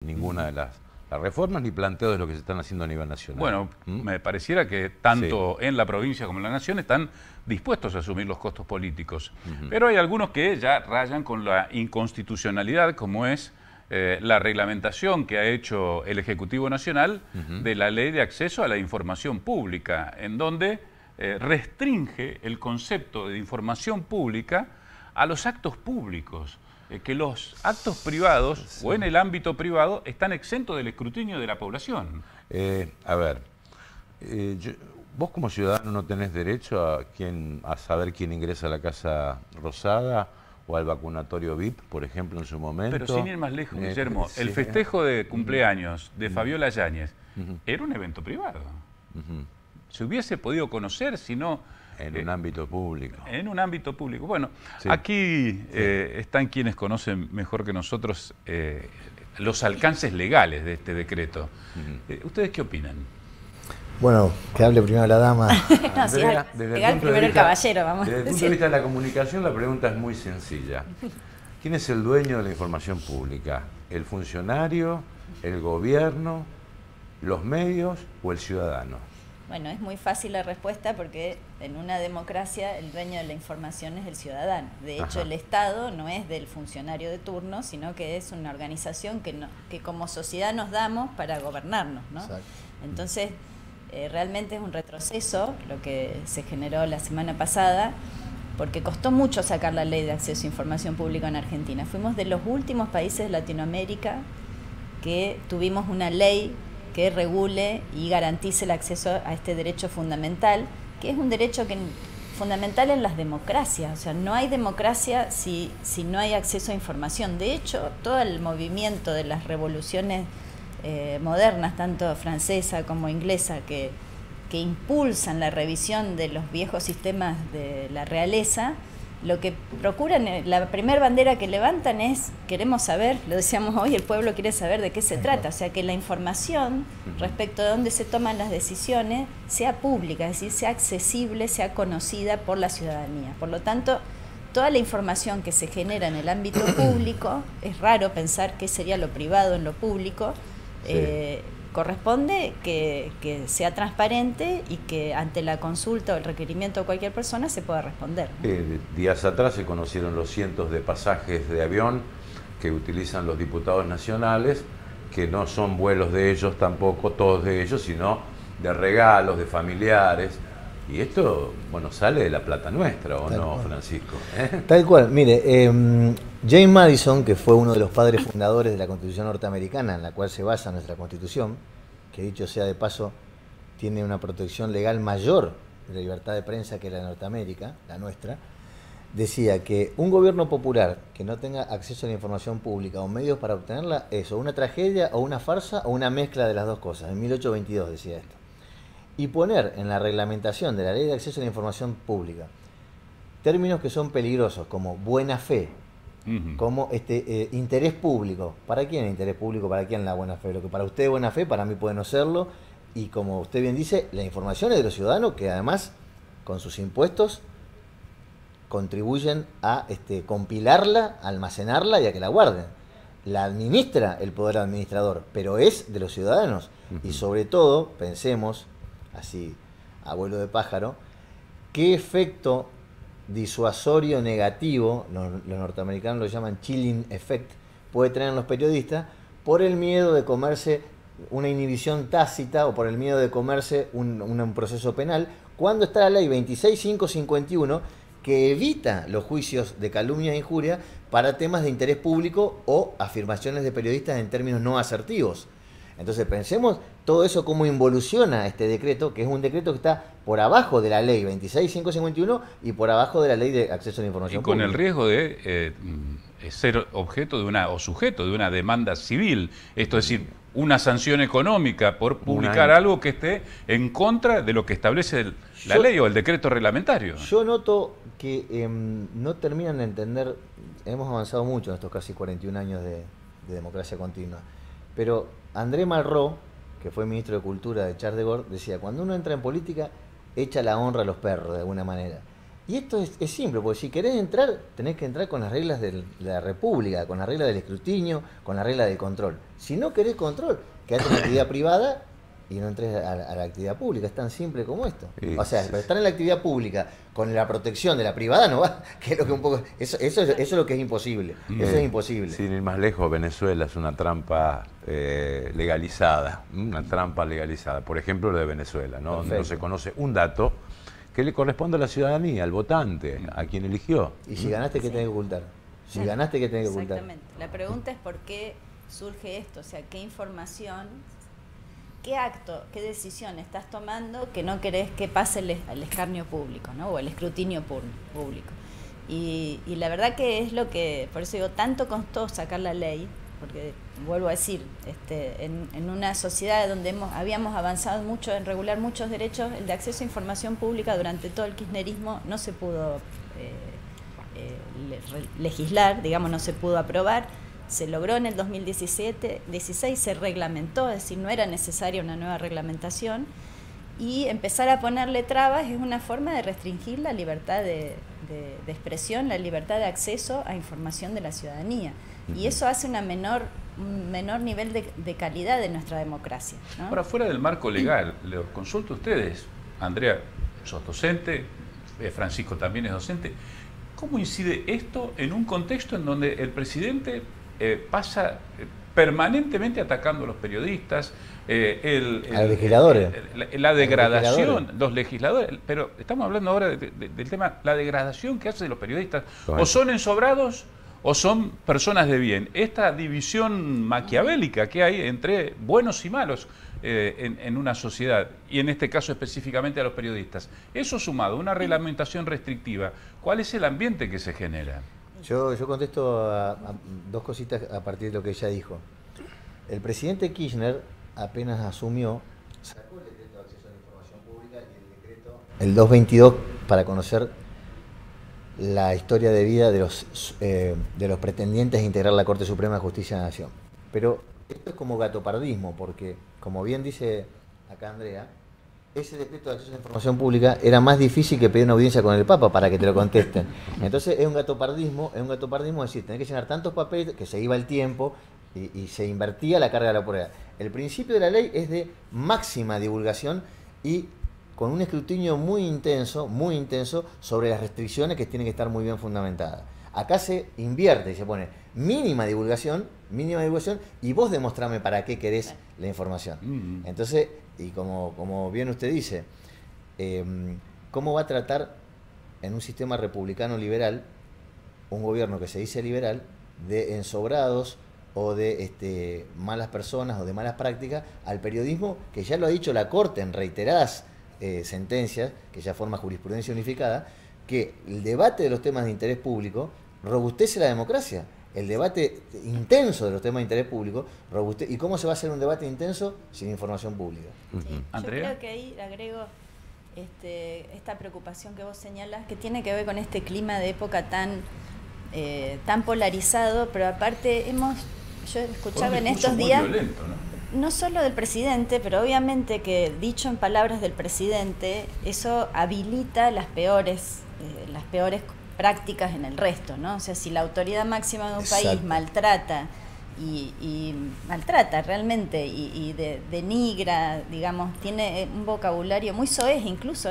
ninguna de las reformas ni planteo de lo que se están haciendo a nivel nacional. Bueno, me pareciera que tanto en la provincia como en la nación están dispuestos a asumir los costos políticos. Pero hay algunos que ya rayan con la inconstitucionalidad, como es la reglamentación que ha hecho el Ejecutivo Nacional de la Ley de Acceso a la Información Pública, en donde restringe el concepto de información pública a los actos públicos. Que los actos privados o en el ámbito privado están exentos del escrutinio de la población. Vos como ciudadano no tenés derecho a saber quién ingresa a la Casa Rosada o al vacunatorio VIP, por ejemplo, en su momento. Pero sin ir más lejos, Guillermo, el festejo de cumpleaños de Fabiola Yáñez era un evento privado. Se hubiese podido conocer si no... En un ámbito público. En un ámbito público. Bueno, aquí están quienes conocen mejor que nosotros los alcances legales de este decreto. ¿Ustedes qué opinan? Bueno, que hable primero la dama. No, sí, primero el caballero, vamos a decir. Desde el punto de vista de la comunicación, la pregunta es muy sencilla. ¿Quién es el dueño de la información pública? ¿El funcionario, el gobierno, los medios o el ciudadano? Bueno, es muy fácil la respuesta porque en una democracia el dueño de la información es el ciudadano. De hecho, el Estado no es del funcionario de turno, sino que es una organización que como sociedad nos damos para gobernarnos, ¿no? Exacto. Entonces, realmente es un retroceso lo que se generó la semana pasada, porque costó mucho sacar la ley de acceso a información pública en Argentina. Fuimos de los últimos países de Latinoamérica que tuvimos una ley que regule y garantice el acceso a este derecho fundamental, que es un derecho fundamental en las democracias. O sea, no hay democracia si no hay acceso a información. De hecho, todo el movimiento de las revoluciones modernas, tanto francesa como inglesa, que impulsan la revisión de los viejos sistemas de la realeza, lo que procuran, la primera bandera que levantan es, queremos saber, lo decíamos hoy, el pueblo quiere saber de qué se trata, o sea, que la información respecto de dónde se toman las decisiones sea pública, es decir, sea accesible, sea conocida por la ciudadanía. Por lo tanto, toda la información que se genera en el ámbito público, es raro pensar qué sería lo privado en lo público, corresponde que sea transparente y que ante la consulta o el requerimiento de cualquier persona se pueda responder. Días atrás se conocieron los cientos de pasajes de avión que utilizan los diputados nacionales, que no son vuelos de ellos tampoco, todos de ellos, sino de regalos, de familiares. Y esto, bueno, sale de la plata nuestra, ¿o no, Francisco? Tal cual. Mire, James Madison, que fue uno de los padres fundadores de la Constitución norteamericana, en la cual se basa nuestra Constitución, que dicho sea de paso, tiene una protección legal mayor de la libertad de prensa que la de Norteamérica, la nuestra, decía que un gobierno popular que no tenga acceso a la información pública o medios para obtenerla es o una tragedia o una farsa o una mezcla de las dos cosas. En 1822 decía esto. Y poner en la reglamentación de la Ley de Acceso a la Información Pública términos que son peligrosos, como buena fe, como interés público. ¿Para quién el interés público? ¿Para quién la buena fe? Lo que para usted es buena fe, para mí puede no serlo. Y como usted bien dice, la información es de los ciudadanos que además, con sus impuestos, contribuyen a compilarla, a almacenarla y a que la guarden. La administra el poder administrador, pero es de los ciudadanos. Y sobre todo, pensemos, así, abuelo de pájaro, ¿qué efecto disuasorio negativo, los norteamericanos lo llaman chilling effect, puede tener en los periodistas por el miedo de comerse una inhibición tácita o por el miedo de comerse un proceso penal, cuando está la ley 26551 que evita los juicios de calumnia e injuria para temas de interés público o afirmaciones de periodistas en términos no asertivos? Entonces pensemos todo eso cómo involuciona este decreto, que es un decreto que está por abajo de la ley 26551 y por abajo de la ley de acceso a la información pública. Y con el riesgo de ser objeto de o sujeto de una demanda civil, esto es decir, una sanción económica por publicar algo que esté en contra de lo que establece la ley o el decreto reglamentario. Yo noto que no terminan de entender, hemos avanzado mucho en estos casi 41 años de democracia continua, pero André Malraux, que fue ministro de Cultura de Charles de Gaulle, decía, cuando uno entra en política, echa la honra a los perros de alguna manera. Y esto es simple, porque si querés entrar, tenés que entrar con las reglas de la República, con las reglas del escrutinio, con las reglas del control. Si no querés control, quedate en la actividad privada y no entres a la actividad pública. Es tan simple como esto. O sea, pero estar en la actividad pública con la protección de la privada no va, que es lo que un poco... Eso es lo que es imposible. Eso es imposible. Sin ir más lejos, Venezuela es una trampa legalizada. Una trampa legalizada. Por ejemplo, lo de Venezuela, ¿no? Donde no se conoce un dato que le corresponde a la ciudadanía, al votante, a quien eligió. Y si ganaste, ¿qué tenés que ocultar? Si ganaste, ¿qué tenés que ocultar? Exactamente. La pregunta es por qué surge esto, o sea, qué información, qué acto, qué decisión estás tomando que no querés que pase al escarnio público, ¿no? O el escrutinio público. Y la verdad que es lo que, por eso digo, tanto costó sacar la ley, porque vuelvo a decir, en una sociedad donde habíamos avanzado mucho en regular muchos derechos, el de acceso a información pública durante todo el kirchnerismo no se pudo legislar, digamos, no se pudo aprobar. Se logró en el 2016, se reglamentó, es decir, no era necesaria una nueva reglamentación, y empezar a ponerle trabas es una forma de restringir la libertad de expresión, la libertad de acceso a información de la ciudadanía. Y eso hace un menor nivel de calidad de nuestra democracia, ¿no? Ahora, fuera del marco legal, les consulto a ustedes. Andrea, sos docente, Francisco también es docente. ¿Cómo incide esto en un contexto en donde el presidente pasa permanentemente atacando a los periodistas, a los legisladores, la degradación, los legisladores, pero estamos hablando ahora del tema, la degradación que hace de los periodistas? O son ensobrados o son personas de bien. Esta división maquiavélica que hay entre buenos y malos en una sociedad, y en este caso específicamente a los periodistas. Eso sumado a una reglamentación restrictiva, ¿cuál es el ambiente que se genera? Yo contesto a dos cositas a partir de lo que ella dijo. El presidente Kirchner apenas asumió, sacó el decreto de acceso a la información pública y el decreto, el 222, para conocer la historia de vida de los pretendientes a integrar la Corte Suprema de Justicia de la Nación. Pero esto es como gatopardismo, porque, como bien dice acá Andrea, ese decreto de acceso a la información pública era más difícil que pedir una audiencia con el Papa para que te lo contesten. Entonces es un gatopardismo, es decir, tenés que llenar tantos papeles que se iba el tiempo y se invertía la carga de la prueba. El principio de la ley es de máxima divulgación y con un escrutinio muy intenso sobre las restricciones que tienen que estar muy bien fundamentadas. Acá se invierte y se pone mínima divulgación, y vos demostrame para qué querés la información. Entonces, y como bien usted dice, ¿cómo va a tratar en un sistema republicano liberal, un gobierno que se dice liberal, de ensobrados o de malas personas o de malas prácticas al periodismo, que ya lo ha dicho la Corte en reiteradas sentencias, que ya forma jurisprudencia unificada, que el debate de los temas de interés público robustece la democracia? El debate intenso de los temas de interés público robustece. ¿Y cómo se va a hacer un debate intenso sin información pública? Sí, ¿Andrea? yo creo que ahí agrego esta preocupación que vos señalas, que tiene que ver con este clima de época tan polarizado, pero aparte yo escuchaba en estos días, violento, no solo del presidente, pero obviamente que dicho en palabras del presidente, eso habilita las peores prácticas en el resto, ¿no? O sea, si la autoridad máxima de un país maltrata y maltrata realmente y denigra, digamos, tiene un vocabulario muy soez, incluso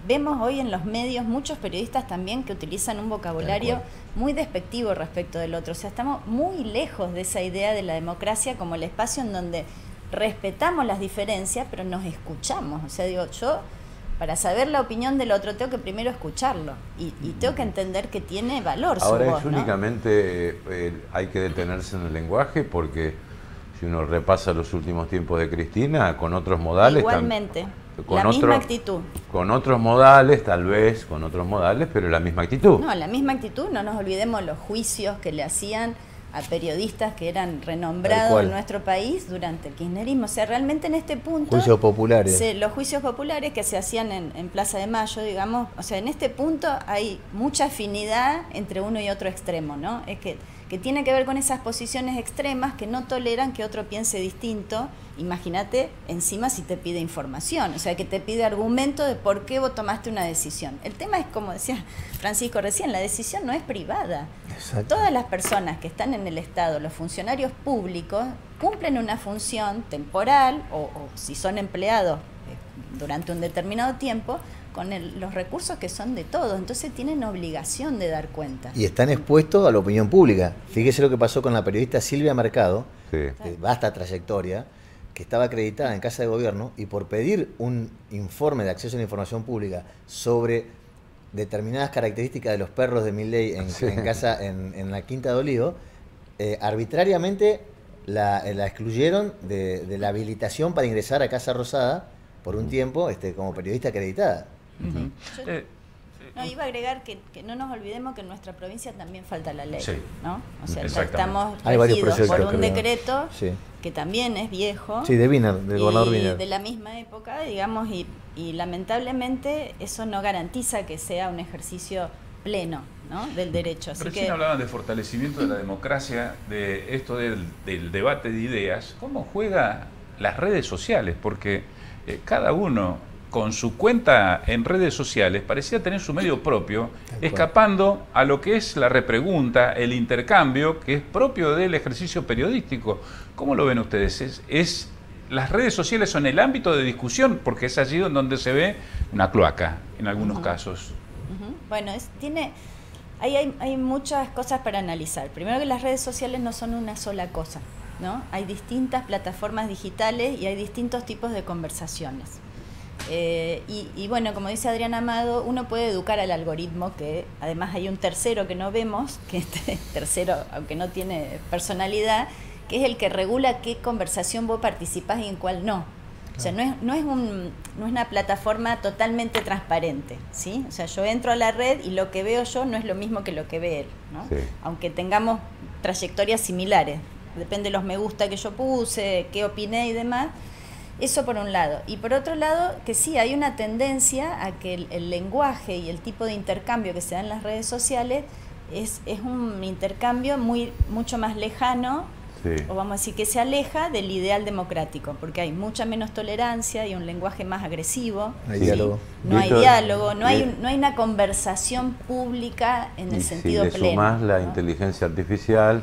vemos hoy en los medios muchos periodistas también que utilizan un vocabulario muy despectivo respecto del otro. O sea, estamos muy lejos de esa idea de la democracia como el espacio en donde respetamos las diferencias, pero nos escuchamos. O sea, digo, yo para saber la opinión del otro tengo que primero escucharlo y tengo que entender que tiene valor su voz, Ahora es ¿no? únicamente hay que detenerse en el lenguaje, porque si uno repasa los últimos tiempos de Cristina, con otros modales... Igualmente, la misma actitud. Con otros modales, tal vez, pero la misma actitud. No, la misma actitud, no nos olvidemos los juicios que le hacían a periodistas que eran renombrados en nuestro país durante el kirchnerismo. O sea, realmente en este punto... Juicios populares. Los juicios populares que se hacían en Plaza de Mayo, digamos, o sea, en este punto hay mucha afinidad entre uno y otro extremo, ¿no? Es que que tiene que ver con esas posiciones extremas que no toleran que otro piense distinto. Imagínate, encima si te pide información, o sea, que te pide argumento de por qué vos tomaste una decisión. El tema es, como decía Francisco recién, la decisión no es privada. Exacto. Todas las personas que están en el Estado, los funcionarios públicos, cumplen una función temporal o si son empleados durante un determinado tiempo, con los recursos que son de todos, entonces tienen obligación de dar cuenta. Y están expuestos a la opinión pública. Fíjese lo que pasó con la periodista Silvia Mercado, Sí. de vasta trayectoria, que estaba acreditada en Casa de Gobierno y por pedir un informe de acceso a la información pública sobre determinadas características de los perros de Milei en la Quinta de Olivo, arbitrariamente la excluyeron de la habilitación para ingresar a Casa Rosada por un tiempo como periodista acreditada. No, iba a agregar que no nos olvidemos que en nuestra provincia también falta la ley, Sí. ¿no? O sea, ya Exactamente. estamos Hay varios regidos proyectos, por un creo. decreto Sí. que también es viejo. Sí, de Wiener, del gobernador y Wiener. de la misma época, digamos, y lamentablemente eso no garantiza que sea un ejercicio pleno, ¿no?, del derecho. Así Recién que hablaban de fortalecimiento de la democracia, de esto del debate de ideas. ¿Cómo juega las redes sociales? Porque cada uno con su cuenta en redes sociales parecía tener su medio propio, escapando a lo que es la repregunta, el intercambio, que es propio del ejercicio periodístico. ¿Cómo lo ven ustedes? Las redes sociales son el ámbito de discusión, porque es allí donde se ve una cloaca, en algunos casos. bueno, hay muchas cosas para analizar. Primero, que las redes sociales no son una sola cosa, ¿no? Hay distintas plataformas digitales y hay distintos tipos de conversaciones. Y bueno, como dice Adrián Amado, uno puede educar al algoritmo, que además hay un tercero que no vemos, que este tercero, aunque no tiene personalidad, que es el que regula qué conversación vos participás y en cuál no. O sea, no es una plataforma totalmente transparente, ¿sí? O sea, yo entro a la red y lo que veo yo no es lo mismo que lo que ve él, ¿no? Sí. Aunque tengamos trayectorias similares. Depende de los me gusta que yo puse, qué opiné y demás. Eso por un lado. Y por otro lado, que sí, hay una tendencia a que el lenguaje y el tipo de intercambio que se da en las redes sociales es un intercambio mucho más lejano, Sí. o vamos a decir que se aleja del ideal democrático, porque hay mucha menos tolerancia y un lenguaje más agresivo. No hay ¿sí? diálogo. No hay Esto- diálogo, no hay y- una conversación pública en el Y sentido si le pleno. sumás la ¿no? inteligencia artificial,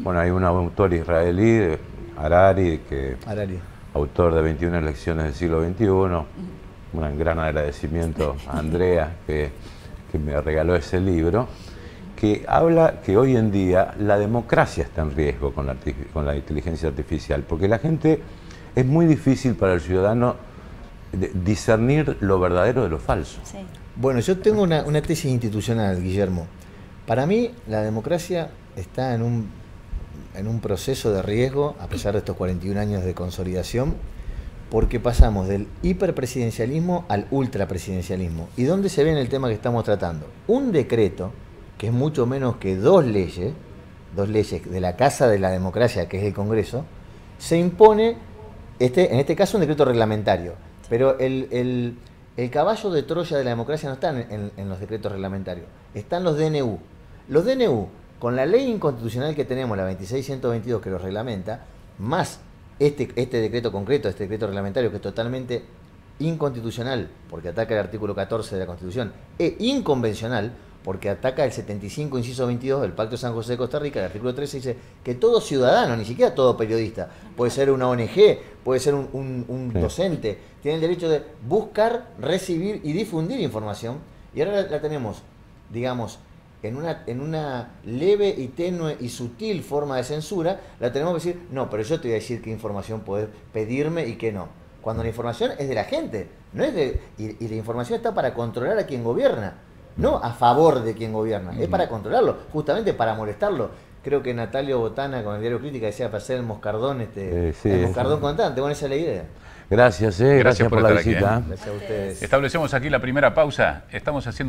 bueno, hay un autor israelí, Harari, que Harari. autor de 21 lecciones del siglo XXI, un gran agradecimiento a Andrea que me regaló ese libro, que habla que hoy en día la democracia está en riesgo con la inteligencia artificial, porque la gente, es muy difícil para el ciudadano discernir lo verdadero de lo falso. Sí. Bueno, yo tengo una tesis institucional, Guillermo. Para mí, la democracia está en un proceso de riesgo, a pesar de estos 41 años de consolidación, porque pasamos del hiperpresidencialismo al ultrapresidencialismo. ¿Y dónde se ve en el tema que estamos tratando? Un decreto, que es mucho menos que dos leyes de la Casa de la Democracia, que es el Congreso, se impone, en este caso, un decreto reglamentario. Pero el caballo de Troya de la democracia no está en los decretos reglamentarios, están los DNU. Los DNU, con la ley inconstitucional que tenemos, la 26.122, que los reglamenta, más este decreto concreto, este decreto reglamentario, que es totalmente inconstitucional, porque ataca el artículo 14 de la Constitución, e inconvencional, porque ataca el 75, inciso 22 del Pacto de San José de Costa Rica. El artículo 13 dice que todo ciudadano, ni siquiera todo periodista, puede ser una ONG, puede ser un docente, tiene el derecho de buscar, recibir y difundir información. Y ahora la tenemos, digamos, en una leve y tenue y sutil forma de censura, la tenemos que decir, no, pero yo te voy a decir qué información podés pedirme y qué no. Cuando la información es de la gente, no es y la información está para controlar a quien gobierna, no a favor de quien gobierna, es para controlarlo, justamente para molestarlo. Creo que Natalio Botana con el diario Crítica decía para hacer el moscardón, el moscardón constante. Bueno, esa es la idea. Gracias, gracias por la estar aquí, visita. Gracias a ustedes. Establecemos aquí la primera pausa. Estamos haciendo